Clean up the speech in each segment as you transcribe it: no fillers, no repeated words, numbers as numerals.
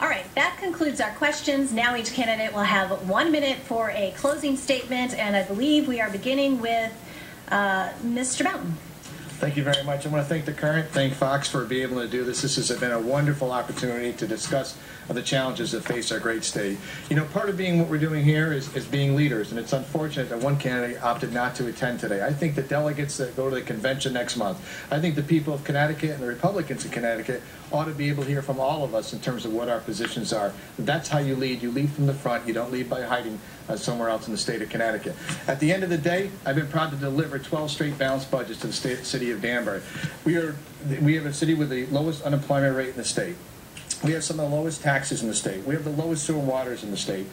All right, that concludes our questions. Now each candidate will have 1 minute for a closing statement, and I believe we are beginning with Mr. Boughton. Thank you very much. I want to thank Fox for being able to do this. This has been a wonderful opportunity to discuss the challenges that face our great state. You know, part of being what we're doing here is being leaders, and it's unfortunate that one candidate opted not to attend today. I think the delegates that go to the convention next month, I think the people of Connecticut and the Republicans in Connecticut ought to be able to hear from all of us in terms of what our positions are. That's how you lead. You lead from the front. You don't lead by hiding somewhere else in the state of Connecticut. At the end of the day, I've been proud to deliver 12 straight balanced budgets to the city of Danbury. We have a city with the lowest unemployment rate in the state. We have some of the lowest taxes in the state. We have the lowest sewer waters in the state,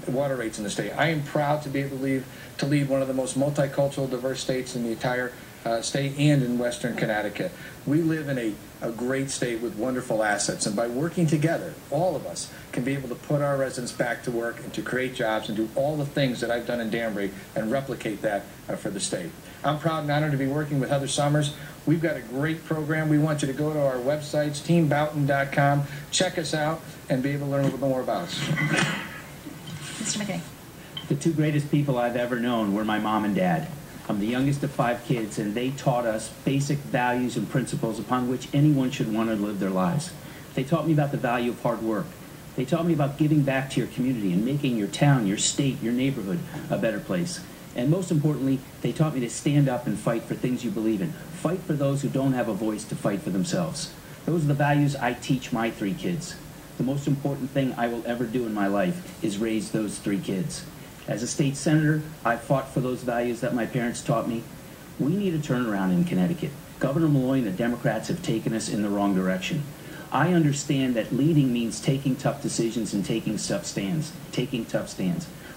water rates in the state. I am proud to be able to lead one of the most multicultural, diverse states in the entire state and in Western Connecticut. We live in a great state with wonderful assets, and by working together, all of us can be able to put our residents back to work and to create jobs and do all the things that I've done in Danbury and replicate that for the state. I'm proud and honored to be working with Heather Summers. We've got a great program. We want you to go to our websites, teamboughton.com, check us out, and be able to learn a little bit more about us. Mr. McKinney. The two greatest people I've ever known were my mom and dad. I'm the youngest of 5 kids, and they taught us basic values and principles upon which anyone should want to live their lives. They taught me about the value of hard work. They taught me about giving back to your community and making your town, your state, your neighborhood a better place. And most importantly, they taught me to stand up and fight for things you believe in. Fight for those who don't have a voice to fight for themselves. Those are the values I teach my 3 kids. The most important thing I will ever do in my life is raise those 3 kids. As a state senator, I fought for those values that my parents taught me. We need a turnaround in Connecticut. Governor Malloy and the Democrats have taken us in the wrong direction. I understand that leading means taking tough decisions and taking tough stands.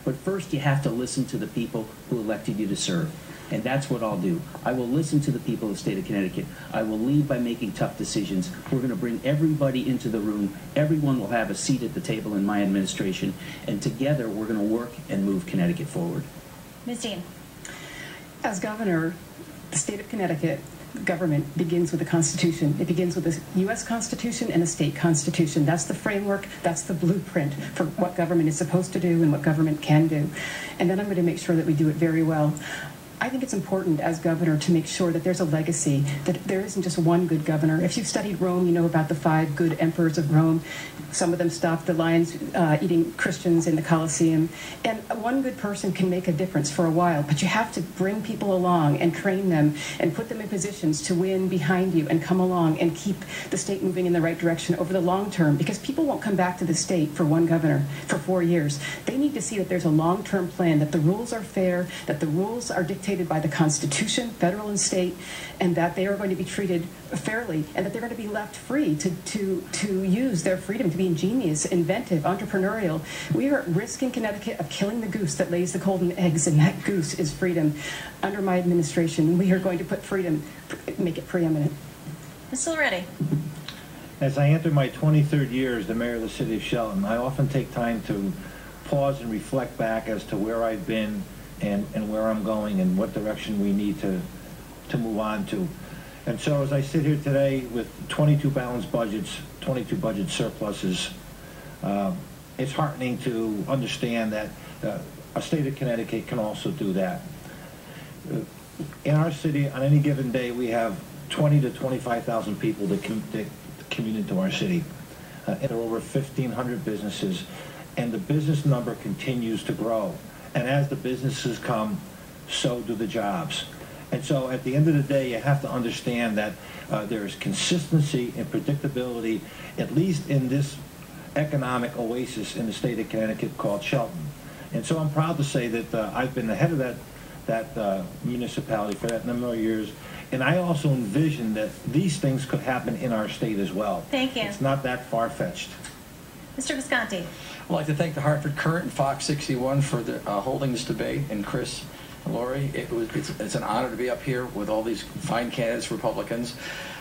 But first, you have to listen to the people who elected you to serve. And that's what I'll do. I will listen to the people of the state of Connecticut. I will lead by making tough decisions. We're going to bring everybody into the room. Everyone will have a seat at the table in my administration. And together, we're going to work and move Connecticut forward. Ms. Dean. As governor, the state of Connecticut government begins with the Constitution. It begins with the U.S. Constitution and the state Constitution. That's the framework, that's the blueprint for what government is supposed to do and what government can do. And then I'm going to make sure that we do it very well. I think it's important as governor to make sure that there's a legacy, that there isn't just one good governor. If you've studied Rome, you know about the 5 good emperors of Rome. Some of them stopped the lions eating Christians in the Colosseum. And one good person can make a difference for a while, but you have to bring people along and train them and put them in positions to win behind you and come along and keep the state moving in the right direction over the long term, because people won't come back to the state for one governor for 4 years. They need to see that there's a long-term plan, that the rules are fair, that the rules are dictated by the Constitution, federal and state, and that they are going to be treated fairly, and that they're going to be left free to use their freedom to be ingenious, inventive, entrepreneurial. We are at risk in Connecticut of killing the goose that lays the golden eggs, and that goose is freedom. Under my administration, we are going to put freedom, make it preeminent. Mr. Loretti. As I enter my 23rd year as the mayor of the city of Shelton, I often take time to pause and reflect back as to where I've been and where I'm going and what direction we need to move on to. And so as I sit here today with 22 balanced budgets, 22 budget surpluses, it's heartening to understand that a state of Connecticut can also do that. In our city, on any given day, we have 20 to 25,000 people that commute into our city. There are over 1,500 businesses, and the business number continues to grow. And as the businesses come, so do the jobs. And so at the end of the day, you have to understand that there is consistency and predictability, at least in this economic oasis in the state of Connecticut called Shelton. And so I'm proud to say that I've been the head of that municipality for that number of years. And I also envision that these things could happen in our state as well. Thank you. It's not that far-fetched. Mr. Visconti. I'd like to thank the Hartford Courant and Fox 61 for holding this debate, and Chris and Lori. It's an honor to be up here with all these fine candidates, Republicans.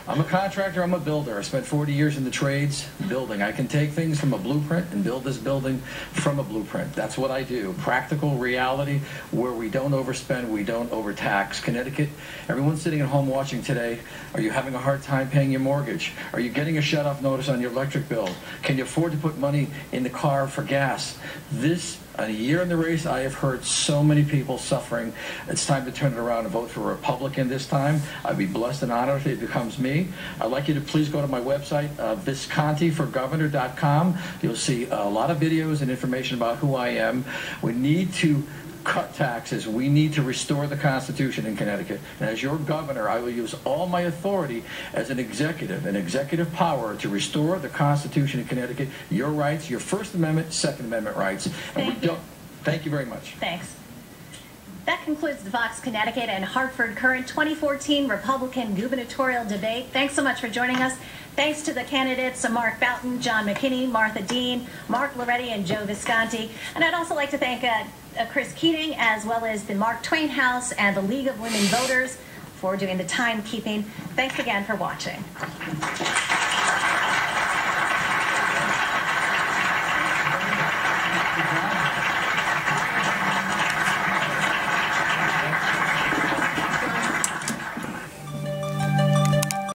I'm a contractor, I'm a builder. I spent 40 years in the trades building. I can take things from a blueprint and build this building from a blueprint. That's what I do. Practical reality where we don't overspend, we don't overtax. Connecticut, everyone sitting at home watching today, are you having a hard time paying your mortgage? Are you getting a shut-off notice on your electric bill? Can you afford to put money in the car for gas? A year in the race, I have heard so many people suffering. It's time to turn it around and vote for a Republican this time. I'd be blessed and honored if it becomes me. I'd like you to please go to my website, viscontiforgovernor.com. You'll see a lot of videos and information about who I am. We need to cut taxes. We need to restore the Constitution in Connecticut. And as your governor, I will use all my authority as an executive power to restore the Constitution in Connecticut, your rights, your First Amendment, Second Amendment rights. And thank you very much. Thanks. That concludes the Fox Connecticut and Hartford Current 2014 Republican gubernatorial debate. Thanks so much for joining us. Thanks to the candidates, Mark Boughton, John McKinney, Martha Dean, Mark Loretti, and Joe Visconti. And I'd also like to thank Chris Keating, as well as the Mark Twain House and the League of Women Voters for doing the timekeeping. Thanks again for watching.